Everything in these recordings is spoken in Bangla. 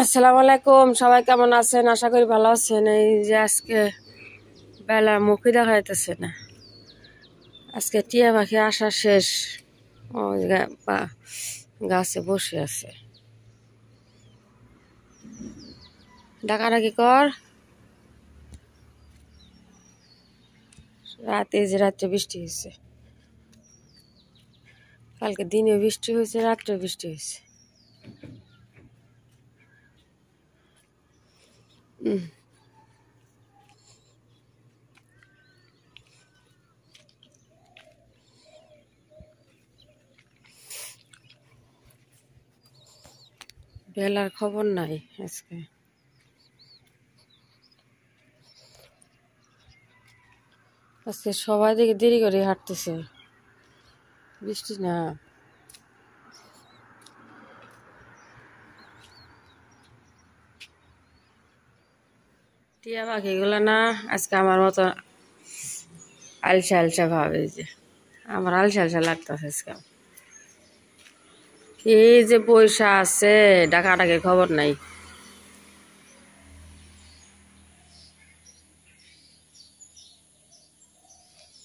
আসসালামু আলাইকুম, সবাই কেমন আছেন? আশা করি ভালো আছেন। এই যে আজকে বেলার মুখই দেখা যাইতেছে না। আজকে টিয়া পাখি আসা শেষ। ওই গাছে বসে আছে। ডাকাডাকি কর। রাত্রে বৃষ্টি হয়েছে। কালকে দিনে বৃষ্টি হয়েছে, রাত্রে বৃষ্টি হয়েছে। বেলার খবর নাই আজকে। আজকে সবাই দেখে দেরি করে হাঁটতেছে, বৃষ্টি না। টিয়া পাখিগুলো না আজকে আমার মতো আলসা আলসা ভাবে, যে আমার আলসা আলসা লাগতেছে আজকে। কি যে পয়সা আছে, ডাকাডাকির খবর নাই।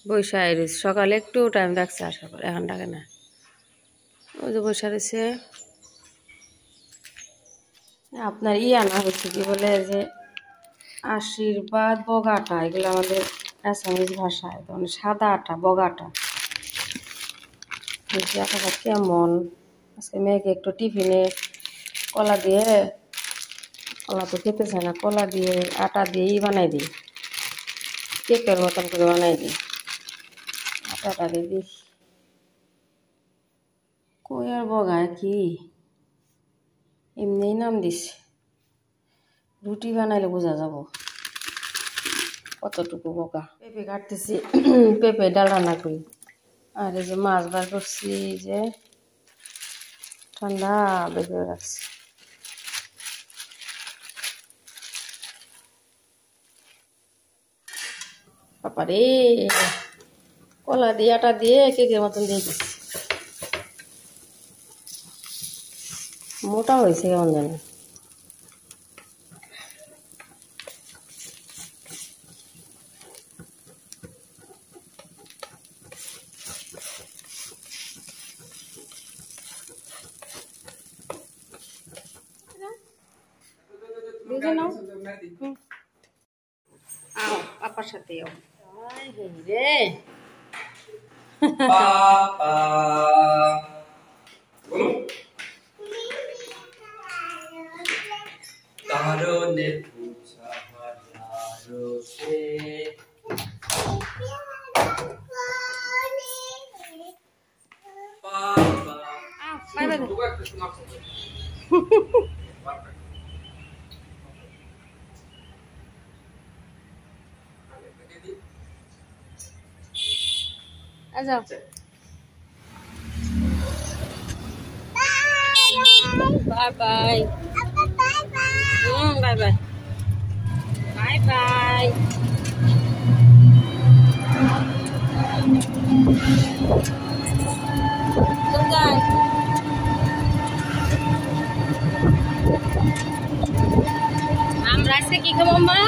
বৈশা রয়েছে, সকালে একটু টাইম রাখছে আসার পর, এখন ডাকে না। ওই যে বৈশা রয়েছে। আপনার আনা হচ্ছে কি বলে যে আশীর্বাদ বগাটা, এগুলো আমাদের আসামিজ ভাষায় মানে সাদা আটা, বগাটা। আটাটা কেমন, আজকে মেয়েকে একটু টিফিনে কলা দিয়ে, কলা তো খেতে চায় না, কলা দিয়ে আটা দিয়েই বানাই দিই, কেকের মতন করে বানাই দিই। আটাটা দিয়ে দিই। কই আর বগায় কি, এমনিই নাম দিছে। রুটি বানাইলে বোঝা যাব কতটুকু বগা। পেঁপে কাটতেছি, পেঁপে ডাল রান্না করি। আর এই যে মাছ বার করছি, যে ঠান্ডা বেঁপে রাখছি। বাপারে, কলা দিয়ে আটা দিয়ে কেকের মতন দিয়ে দিচ্ছি। মোটা হয়েছে কেমন জানি। বুঝে নাও, আও পাপার সাথে আও। রে পাপা কারণে পূজা হাজারো সে পাপা বাই বাই। যাও, bye bye. Bye bye, bye bye. আমরা আজকে কি খাবো মা?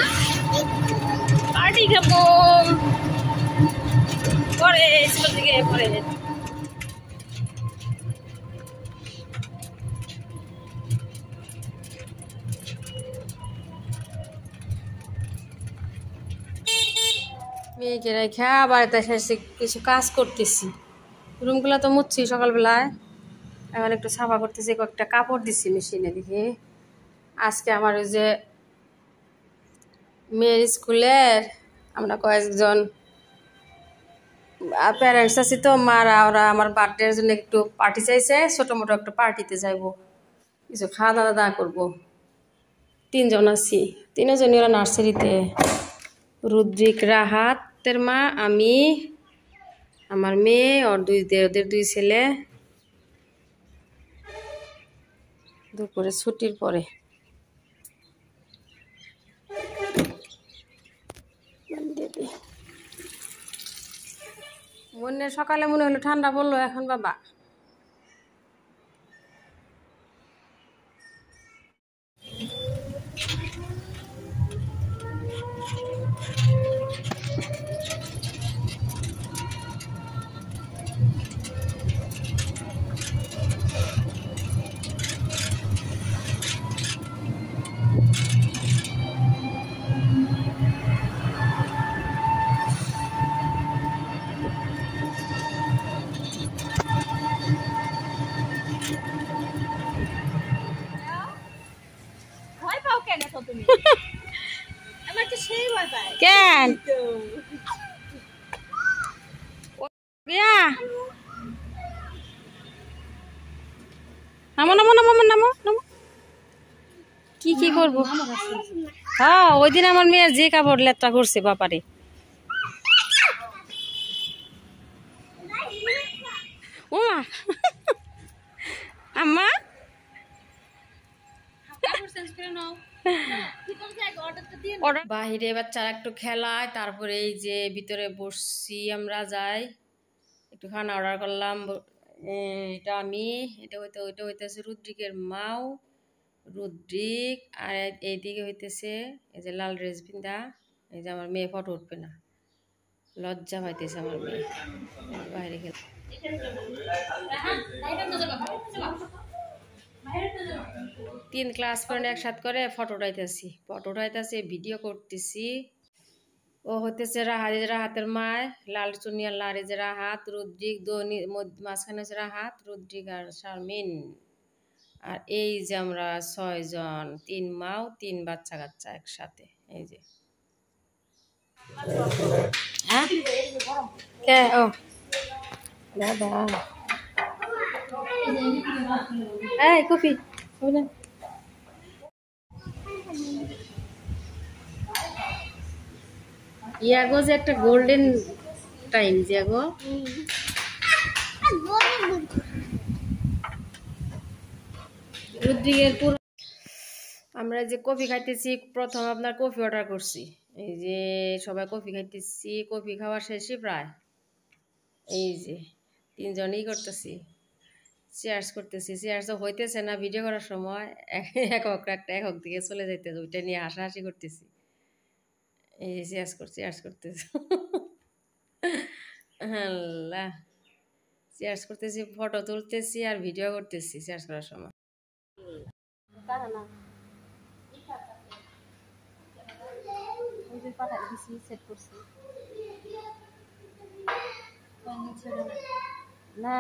পার্টি খাবো পরে, স্কুল থেকে পরে। মেয়েকে রেখে বাড়িতে এসে কিছু কাজ করতেছি। রুমগুলো তো মুছছি সকালবেলায়, এখন একটু সাফা করতেছি। কয়েকটা কাপড় দিচ্ছি মেশিনে। দেখি আজকে আমার ওই যে মেয়ের স্কুলের আমরা কয়েকজন প্যারেন্টস আছি, তো মারা ওরা আমার বার্থডের জন্য একটু পার্টি চাইছে, ছোটো মোটো একটা পার্টিতে যাইবো, কিছু খাওয়া দাওয়া করবো। 3 জন আছি, 3 জনই ওরা নার্সারিতে। রুদ্রিক, রাহাতের মা, আমি, আমার মেয়ে, ওদের 2 ছেলে। দুপুরে ছুটির পরে মনে সকালে মনে হলো ঠান্ডা পড়লো, এখন বাবা নামো নামো নামো নামো নামো কি কি করবো হ্যাঁ ওই দিন আমার মেয়ের যে কাপড় লেত্রা করছে বাপারে ও মা আম্মা বাহিরে বাচ্চারা একটু খেলায় তারপরে এই যে ভিতরে বসছি আমরা যাই একটু খানা অর্ডার করলাম এটা আমি এটা ওইটা হইতেছে রুদ্রিকের মাও রুদ্রিক আর এইদিকে হইতেছে এই যে লাল ড্রেস পিন্ধা এই যে আমার মেয়ে ফটো উঠবে না লজ্জা পাইতেছে আমার মেয়ে বাইরে খেলে 3 ক্লাস ফ্রেন্ড একসাথে করে ফটো উঠাইতেছি ভিডিও করতেছি ও হইতেছে রাহাতের মায় লাল চুনিয়া লাল যে রাহাত রুদ্রিক দোনি মাঝখানে হচ্ছে রাহাত রুদ্রিক আর শারমিন আর এই যে আমরা 6 জন 3 মাও 3 বাচ্চা কাচ্চা একসাথে এই যে হ্যাঁ কে ও দাদা এই কফি ইয়াগো যে একটা গোল্ডেন টাইম ইয়াগো রুদ্রিকের পুরো আমরা যে কফি খাইতেছি প্রথম আপনার কফি অর্ডার করছি এই যে সবাই কফি খাইতেছি কফি খাওয়া শেষই প্রায় এই যে 3 জনই করতেছি চেয়ার্স করতেছি চেয়ার্স হইতেছে না ভিডিও করার সময় একক দিকে চলে যাইতেছে ওইটা নিয়ে হাসাহাসি করতেছি এই যে চেয়ার্স করতেছি আল্লাহ চেয়ার্স করতেছি ফটো তুলতেছি আর ভিডিও করতেছি চেয়ার্স করার সময় না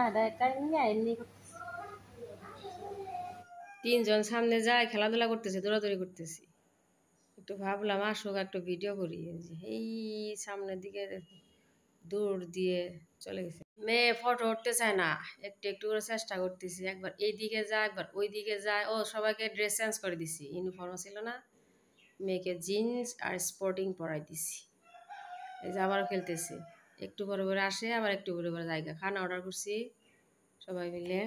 3 জন সামনে যায় খেলাধুলা করতেছে দৌড়াদৌড়ি করতেছি একটু ভাবলাম আসুক একটু ভিডিও করি এই সামনের দিকে দৌড় দিয়ে চলে গেছে মেয়ে ফটো উঠতে চায় না একটু একটু করে চেষ্টা করতেছি একবার এইদিকে যায় একবার ওই দিকে যায় ও সবাইকে ড্রেস চেঞ্জ করে দিছি ইউনিফর্ম ছিল না মেয়েকে জিন্স আর স্পোর্টিং পরাই দিছি এই যে আবার খেলতেছে একটু পরে পরে আসে আবার একটু পরে পরে জায়গা খানা অর্ডার করছি সবাই মিলে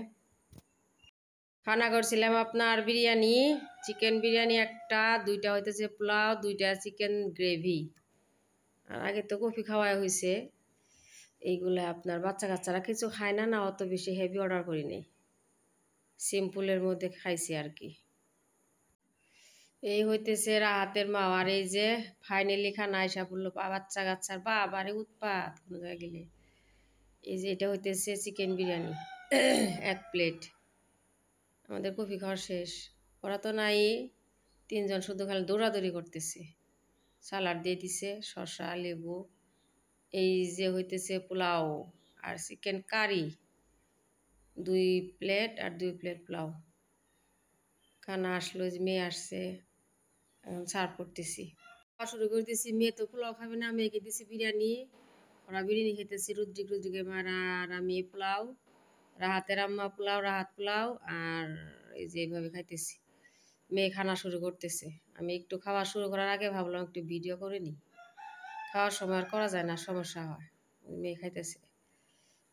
খানা করছিলাম আপনার বিরিয়ানি চিকেন বিরিয়ানি একটা 2টা হইতেছে পোলাও 2টা চিকেন গ্রেভি আর আগে তো কফি খাওয়াই হয়েছে এইগুলো আপনার বাচ্চা কাচ্চারা কিছু খায় না না অত বেশি হেভি অর্ডার করি নেই সিম্পলের মধ্যে খাইছি আর কি এই হইতেছে রাহাতের মা আর এই যে ফাইনালি খানা আইসা পড়লো বাচ্চা কাচ্চার বাবারে উৎপাত কোনো জায়গায় গেলে এই যে এটা হইতেছে চিকেন বিরিয়ানি 1 প্লেট আমাদের কফি খাওয়া শেষ ওরা তো নাই 3 জন শুধু খালি দৌড়াদৌড়ি করতেছে সালাড দিয়ে দিছে শসা লেবু এই যে হইতেছে পোলাও আর চিকেন কারি 2 প্লেট আর 2 প্লেট পোলাও খানা আসলো যে মেয়ে আসছে এখন সার্ভ করতেছি শুরু করে দিছি মেয়ে তো পোলাও খাবে না মেয়েকে দিছি বিরিয়ানি ওরা বিরিয়ানি খেতেছি রুদ্রিকের মারা আর আমি পোলাও রাহাতের আম্মা পোলাও রাহাত পোলাও আর এই যে এইভাবে খাইতেছি মেয়ে খানা শুরু করতেছে আমি একটু খাওয়া শুরু করার আগে ভাবলাম একটু ভিডিও করে নিই খাওয়ার সময় আর করা যায় না সমস্যা হয় মেয়ে খাইতেছে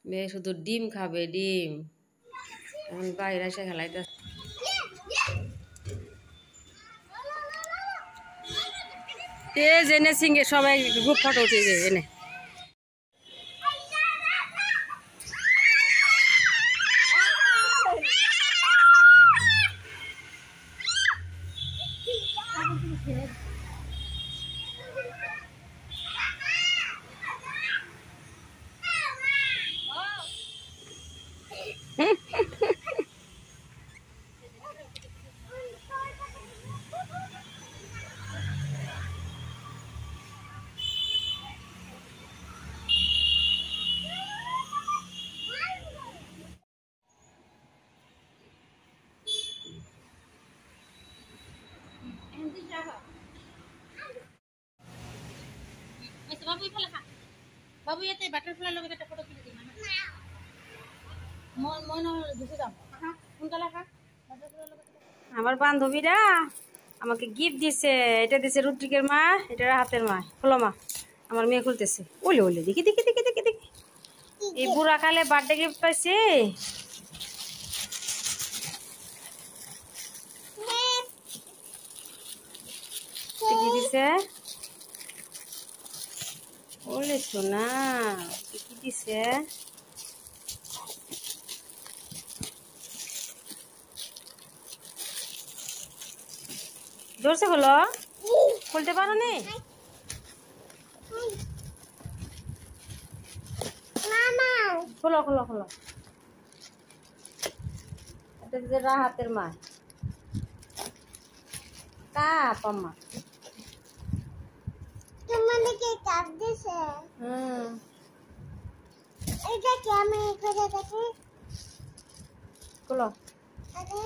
মেয়ে শুধু ডিম খাবে ডিম এখন বাইরে এসে খেলাইতেছে জেনে সিঙ্গে সবাই গ্রুপ ফটো উঠে যায় এনে বাবু ইয়াতে বাটারফ্লাই লগত একটা ফটো তুলে দিম মই মই ন গুচি যাম সোনকালে খা আমার বান্ধবীরা আমাকে গিফট দিছে, এটা দিছে রুদ্রিকের মা, এটা হাতের মা। খোলো মা, আমার মেয়ে খুলতেছে। ওলে ওলে, দেখি দেখি দেখি দেখি দেখি, এই বুড়া কালে বার্থডে গিফট পাইছে। কি দিছে? ওলে সোনা, কি দিছে? জোরছে খোলো, খুলতে পারো নি? খোলো খোলো খোলো। এটা দিছে রাহাতের মা, কাপ আম্মা। তোমাদেরকে কাপ দিছে। এটা কি আমি করে দেখি? খোলো, আরে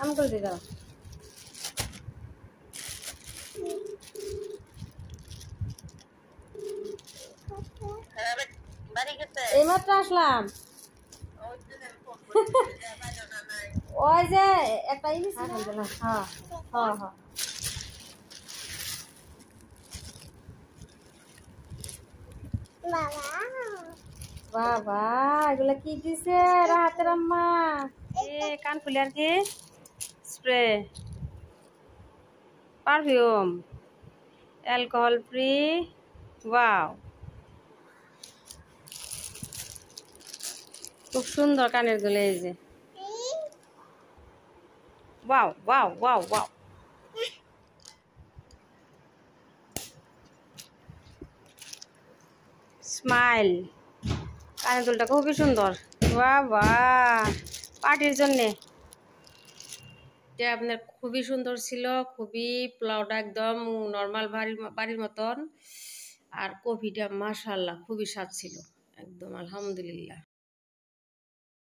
আমি খুলতে দাও। এইমাত্র আসলাম। ওই যে একটা ইলিশ, হ্যাঁ হ্যাঁ হ্যাঁ। বাবা বাবা, এগুলা কি দিছে রাহাতের আম্মা? কান ফুলে আর কি spray, perfume, alcohol free. Wow, খুব সুন্দর কানের দুল। এই যে wow wow wow wow. Smile, কানের দুলটা খুবই সুন্দর। বাবা, পার্টির জন্যে এটা আপনার খুবই সুন্দর ছিল, খুবই প্লাউটা একদম নর্মাল বাড়ির মতন। আর কফিটা মাশাআল্লাহ খুবই স্বাদ ছিল, একদম আলহামদুলিল্লাহ।